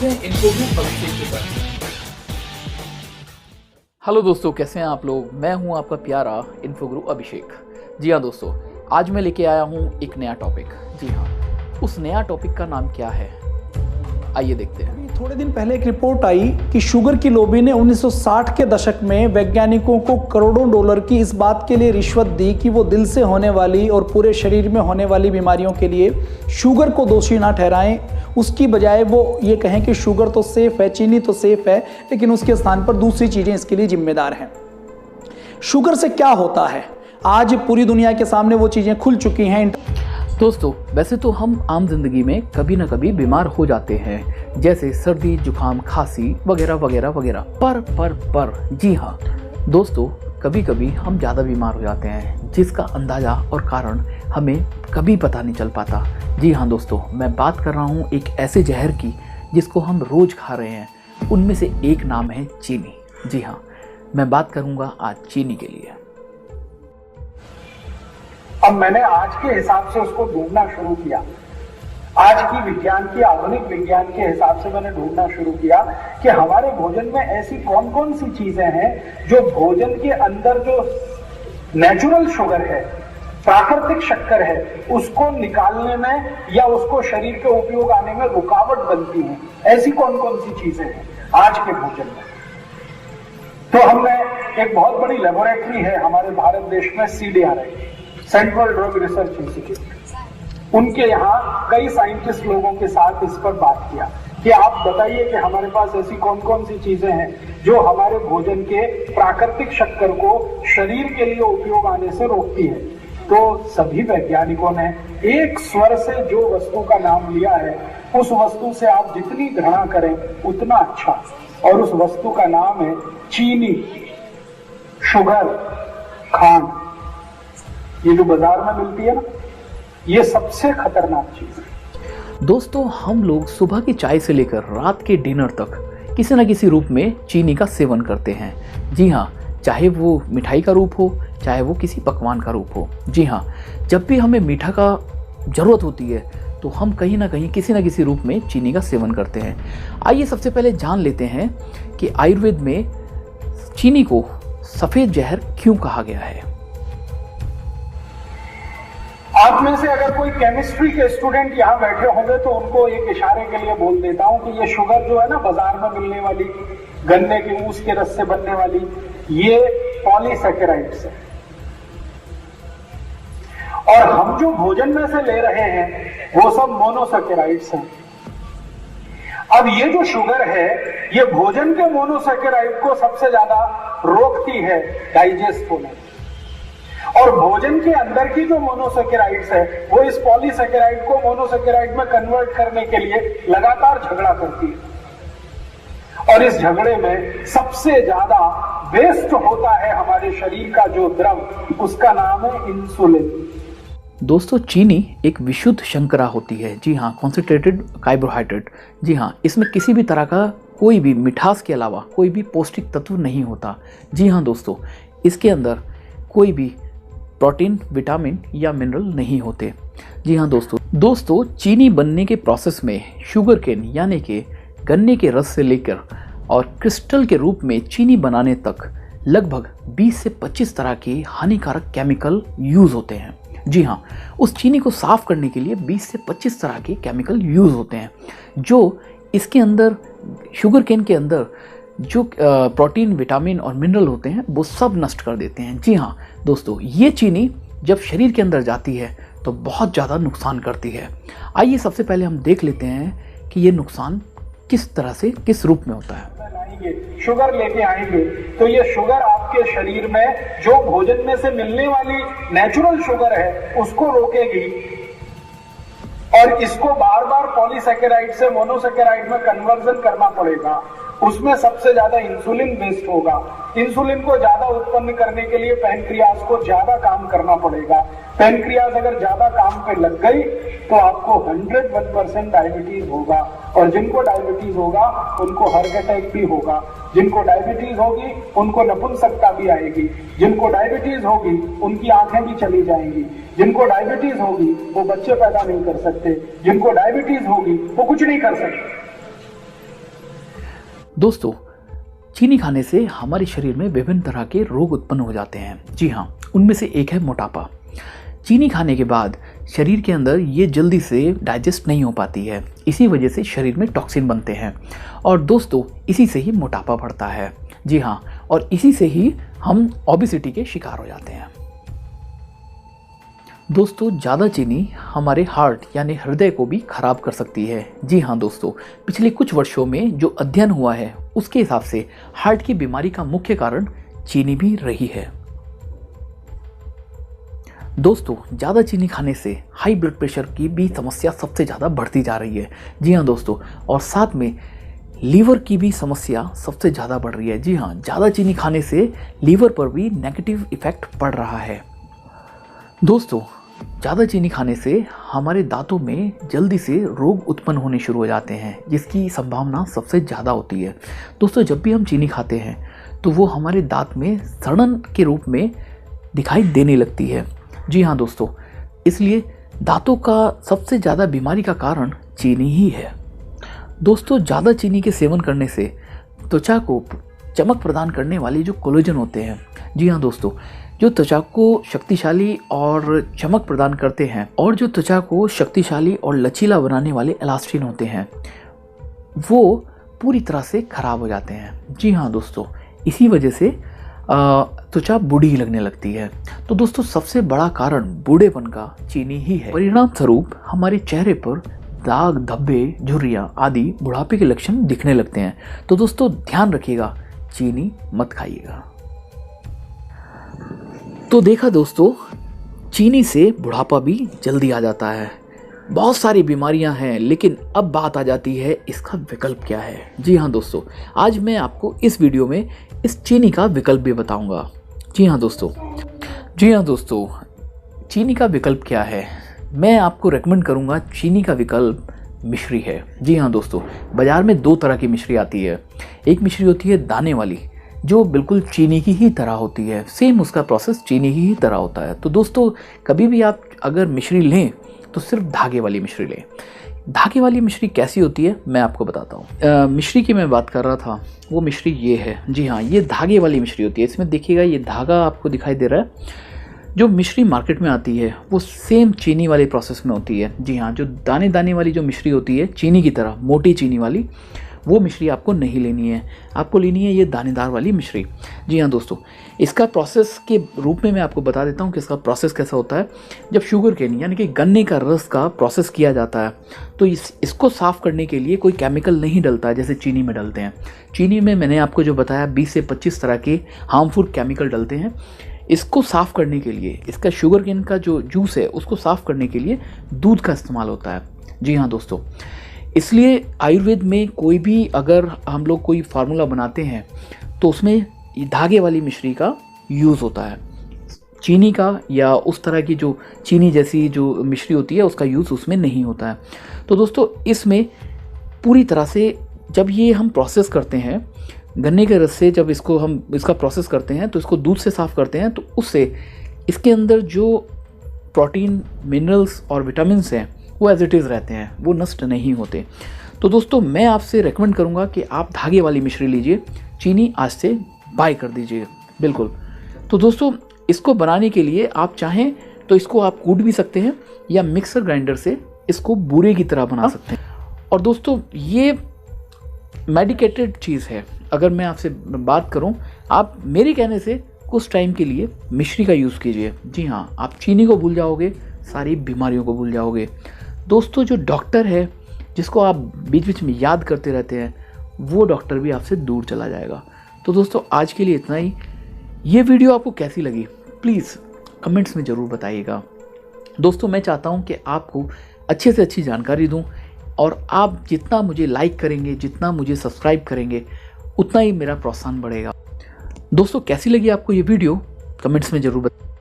हैं इन्फोग्रुप अभिषेक के साथ। हेलो दोस्तों, कैसे हैं आप लोग। मैं हूं आपका प्यारा इन्फोग्रुप अभिषेक। जी हाँ दोस्तों, आज मैं लेके आया हूं एक नया टॉपिक। जी हाँ, उस नया टॉपिक का नाम क्या है, आइए देखते हैं। थोड़े दिन पहले एक रिपोर्ट आई कि शुगर की लॉबी ने 1960 के दशक में वैज्ञानिकों को करोड़ों डॉलर की इस बात के लिए रिश्वत दी कि वो दिल से होने वाली और पूरे शरीर में होने वाली बीमारियों के लिए शुगर को दोषी ना ठहराएं। उसकी बजाय वो ये कहें कि शुगर तो सेफ है, चीनी तो सेफ है, लेकिन उसके स्थान पर दूसरी चीज़ें इसके लिए जिम्मेदार हैं। शुगर से क्या होता है, आज पूरी दुनिया के सामने वो चीज़ें खुल चुकी हैं। दोस्तों, वैसे तो हम आम जिंदगी में कभी ना कभी बीमार हो जाते हैं, जैसे सर्दी, जुकाम, खांसी वगैरह वगैरह वगैरह। पर जी हाँ दोस्तों, कभी कभी हम ज़्यादा बीमार हो जाते हैं, जिसका अंदाज़ा और कारण हमें कभी पता नहीं चल पाता। जी हाँ दोस्तों, मैं बात कर रहा हूँ एक ऐसे जहर की जिसको हम रोज़ खा रहे हैं। उनमें से एक नाम है चीनी। जी हाँ, मैं बात करूँगा आज चीनी के लिए। अब मैंने आज के हिसाब से उसको ढूंढना शुरू किया। आज की विज्ञान की, आधुनिक विज्ञान के हिसाब से मैंने ढूंढना शुरू किया कि हमारे भोजन में ऐसी कौन कौन सी चीजें हैं जो भोजन के अंदर जो नेचुरल शुगर है, प्राकृतिक शक्कर है, उसको निकालने में या उसको शरीर के उपयोग आने में रुकावट बनती है। ऐसी कौन कौन सी चीजें हैं आज के भोजन में। तो हमने एक बहुत बड़ी लेबोरेटरी है हमारे भारत देश में, CDRI, central drug research institute. उनके यहाँ कई साइंटिस्ट लोगों के साथ इस पर बात किया कि आप बताइए कि हमारे पास ऐसी कौन कौन सी चीजें हैं जो हमारे भोजन के प्राकृतिक शक्कर को शरीर के लिए उपयोग आने से रोकती है। तो सभी वैज्ञानिकों ने एक स्वर से जो वस्तु का नाम लिया है, उस वस्तु से आप जितनी घृणा करें उतना अच्छा। और उस वस्तु का नाम है चीनी, शुगर, खांड। ये जो बाजार में मिलती है ना, ये सबसे खतरनाक चीज है। दोस्तों, हम लोग सुबह की चाय से लेकर रात के डिनर तक किसी न किसी रूप में चीनी का सेवन करते हैं। जी हाँ, चाहे वो मिठाई का रूप हो, चाहे वो किसी पकवान का रूप हो। जी हाँ, जब भी हमें मीठा का ज़रूरत होती है तो हम कहीं ना कहीं किसी न किसी रूप में चीनी का सेवन करते हैं। आइए सबसे पहले जान लेते हैं कि आयुर्वेद में चीनी को सफ़ेद जहर क्यों कहा गया है। आप में से अगर कोई केमिस्ट्री के स्टूडेंट यहाँ बैठे होंगे तो उनको एक इशारे के लिए बोल देता हूं कि ये शुगर जो है ना, बाजार में मिलने वाली, गन्ने के मूस के रस से बनने वाली, ये पॉलीसैकेराइड्स है। और हम जो भोजन में से ले रहे हैं वो सब मोनोसैकेराइड्स हैं। अब ये जो शुगर है, ये भोजन के मोनोसैकेराइड को सबसे ज्यादा रोकती है डाइजेस्ट होने में। और भोजन के अंदर की जो मोनोसैकेराइड्स है, वो इस पॉलीसैकेराइड को मोनोसैकेराइड में कन्वर्ट करने के लिए लगातार झगड़ा करती है। और इस झगड़े में सबसे ज्यादा वेस्ट होता है हमारे शरीर का जो द्रव, उसका नाम है इंसुलिन। दोस्तों, चीनी एक विशुद्ध शर्करा होती है। जी हाँ, कॉन्सेंट्रेटेड कार्बोहाइड्रेट। जी हाँ, इसमें किसी भी तरह का कोई भी मिठास के अलावा कोई भी पौष्टिक तत्व नहीं होता। जी हाँ दोस्तों, इसके अंदर कोई भी प्रोटीन, विटामिन या मिनरल नहीं होते। जी हाँ दोस्तों, चीनी बनने के प्रोसेस में शुगर केन यानी कि गन्ने के रस से लेकर और क्रिस्टल के रूप में चीनी बनाने तक लगभग 20 से 25 तरह के हानिकारक केमिकल यूज़ होते हैं। जी हाँ, उस चीनी को साफ करने के लिए 20 से 25 तरह के केमिकल यूज़ होते हैं, जो इसके अंदर, शुगर केन के अंदर जो प्रोटीन, विटामिन और मिनरल होते हैं वो सब नष्ट कर देते हैं। जी हाँ दोस्तों, ये चीनी जब शरीर के अंदर जाती है तो बहुत ज़्यादा नुकसान करती है। आइए सबसे पहले हम देख लेते हैं कि ये नुकसान किस तरह से, किस रूप में होता है। शुगर लेके आएंगे तो ये शुगर आपके शरीर में जो भोजन में से मिलने वाली नेचुरल शुगर है उसको रोकेगी और इसको बार बार पॉलीसैकेराइड से मोनोसैकेराइड में कन्वर्जन करना पड़ेगा। उसमें सबसे ज्यादा इंसुलिन वेस्ट होगा। इंसुलिन को ज्यादा उत्पन्न करने के लिए पैनक्रियाज को ज्यादा काम करना पड़ेगा। पैनक्रियाज अगर ज्यादा काम पे लग गई तो आपको 101% डायबिटीज होगा। और जिनको डायबिटीज होगा उनको हार्ट अटैक भी होगा। जिनको डायबिटीज होगी उनको नपुंसकता भी आएगी। जिनको डायबिटीज होगी उनकी आंखें भी चली जाएंगी। जिनको डायबिटीज होगी वो बच्चे पैदा नहीं कर सकते। जिनको डायबिटीज होगी वो कुछ नहीं कर सकते। दोस्तों, चीनी खाने से हमारे शरीर में विभिन्न तरह के रोग उत्पन्न हो जाते हैं। जी हाँ, उनमें से एक है मोटापा। चीनी खाने के बाद शरीर के अंदर ये जल्दी से डाइजेस्ट नहीं हो पाती है, इसी वजह से शरीर में टॉक्सिन बनते हैं और दोस्तों इसी से ही मोटापा बढ़ता है। जी हाँ, और इसी से ही हम ओबेसिटी के शिकार हो जाते हैं। दोस्तों, ज़्यादा चीनी हमारे हार्ट यानी हृदय को भी खराब कर सकती है। जी हाँ दोस्तों, पिछले कुछ वर्षों में जो अध्ययन हुआ है उसके हिसाब से हार्ट की बीमारी का मुख्य कारण चीनी भी रही है। दोस्तों, ज़्यादा चीनी खाने से हाई ब्लड प्रेशर की भी समस्या सबसे ज़्यादा बढ़ती जा रही है। जी हाँ दोस्तों, और साथ में लीवर की भी समस्या सबसे ज़्यादा बढ़ रही है। जी हाँ, ज़्यादा चीनी खाने से लीवर पर भी नेगेटिव इफेक्ट पड़ रहा है। दोस्तों, ज़्यादा चीनी खाने से हमारे दांतों में जल्दी से रोग उत्पन्न होने शुरू हो जाते हैं, जिसकी संभावना सबसे ज़्यादा होती है। दोस्तों, जब भी हम चीनी खाते हैं तो वो हमारे दांत में सड़न के रूप में दिखाई देने लगती है। जी हाँ दोस्तों, इसलिए दांतों का सबसे ज़्यादा बीमारी का कारण चीनी ही है। दोस्तों, ज़्यादा चीनी के सेवन करने से त्वचा को चमक प्रदान करने वाले जो कोलेजन होते हैं, जी हाँ दोस्तों, जो त्वचा को शक्तिशाली और चमक प्रदान करते हैं और जो त्वचा को शक्तिशाली और लचीला बनाने वाले इलास्टिन होते हैं, वो पूरी तरह से खराब हो जाते हैं। जी हाँ दोस्तों, इसी वजह से त्वचा बूढ़ी लगने लगती है। तो दोस्तों, सबसे बड़ा कारण बूढ़ेपन का चीनी ही है। परिणाम स्वरूप हमारे चेहरे पर दाग, धब्बे, झुर्रियाँ आदि बुढ़ापे के लक्षण दिखने लगते हैं। तो दोस्तों, ध्यान रखिएगा, चीनी मत खाइएगा। तो देखा दोस्तों, चीनी से बुढ़ापा भी जल्दी आ जाता है। बहुत सारी बीमारियां हैं, लेकिन अब बात आ जाती है इसका विकल्प क्या है। जी हाँ दोस्तों, आज मैं आपको इस वीडियो में इस चीनी का विकल्प भी बताऊंगा। जी हाँ दोस्तों, चीनी का विकल्प क्या है? मैं आपको रेकमेंड करूंगा, चीनी का विकल्प मिश्री है। जी हाँ दोस्तों, बाज़ार में दो तरह की मिश्री आती है। एक मिश्री होती है दाने वाली, जो बिल्कुल चीनी की ही तरह होती है, सेम उसका प्रोसेस चीनी की ही तरह होता है। तो दोस्तों, कभी भी आप अगर मिश्री लें तो सिर्फ धागे वाली मिश्री लें। धागे वाली मिश्री कैसी होती है मैं आपको बताता हूँ। मिश्री की मैं बात कर रहा था, वो मिश्री ये है। जी हाँ, ये धागे वाली मिश्री होती है। इसमें देखिएगा, ये धागा आपको दिखाई दे रहा है। जो मिश्री मार्केट में आती है वो सेम चीनी वाले प्रोसेस में होती है। जी हाँ, जो दाने दाने वाली जो मिश्री होती है चीनी की तरह, मोटी चीनी वाली, वो मिश्री आपको नहीं लेनी है। आपको लेनी है ये दानेदार वाली मिश्री। जी हाँ दोस्तों, इसका प्रोसेस के रूप में मैं आपको बता देता हूँ कि इसका प्रोसेस कैसा होता है। जब शुगर केन यानी कि गन्ने का रस का प्रोसेस किया जाता है तो इसको साफ़ करने के लिए कोई केमिकल नहीं डलता है जैसे चीनी में डलते हैं। चीनी में मैंने आपको जो बताया 20 से 25 तरह के हार्मफुल केमिकल डलते हैं। इसको साफ़ करने के लिए, इसका शुगर केन का जो जूस है उसको साफ़ करने के लिए दूध का इस्तेमाल होता है। जी हाँ दोस्तों, इसलिए आयुर्वेद में कोई भी अगर हम लोग कोई फार्मूला बनाते हैं तो उसमें धागे वाली मिश्री का यूज़ होता है। चीनी का या उस तरह की जो चीनी जैसी जो मिश्री होती है उसका यूज़ उसमें नहीं होता है। तो दोस्तों, इसमें पूरी तरह से जब ये हम प्रोसेस करते हैं गन्ने के रस से, जब इसका प्रोसेस करते हैं तो इसको दूध से साफ़ करते हैं तो उससे इसके अंदर जो प्रोटीन, मिनरल्स और विटामिन्स हैं वो एज इट इज़ रहते हैं, वो नष्ट नहीं होते। तो दोस्तों, मैं आपसे रेकमेंड करूंगा कि आप धागे वाली मिश्री लीजिए, चीनी आज से बाय कर दीजिए बिल्कुल। तो दोस्तों, इसको बनाने के लिए आप चाहें तो इसको आप कूट भी सकते हैं या मिक्सर ग्राइंडर से इसको बूरे की तरह बना सकते हैं। और दोस्तों, ये मेडिकेटेड चीज़ है। अगर मैं आपसे बात करूं, आप मेरे कहने से कुछ टाइम के लिए मिश्री का यूज़ कीजिए। जी हाँ, आप चीनी को भूल जाओगे, सारी बीमारियों को भूल जाओगे। दोस्तों, जो डॉक्टर है जिसको आप बीच बीच में याद करते रहते हैं, वो डॉक्टर भी आपसे दूर चला जाएगा। तो दोस्तों, आज के लिए इतना ही। ये वीडियो आपको कैसी लगी प्लीज़ कमेंट्स में ज़रूर बताइएगा। दोस्तों, मैं चाहता हूँ कि आपको अच्छे से अच्छी जानकारी दूँ और आप जितना मुझे लाइक करेंगे, जितना मुझे सब्सक्राइब करेंगे, उतना ही मेरा प्रोत्साहन बढ़ेगा। दोस्तों, कैसी लगी आपको ये वीडियो कमेंट्स में ज़रूर बताइए।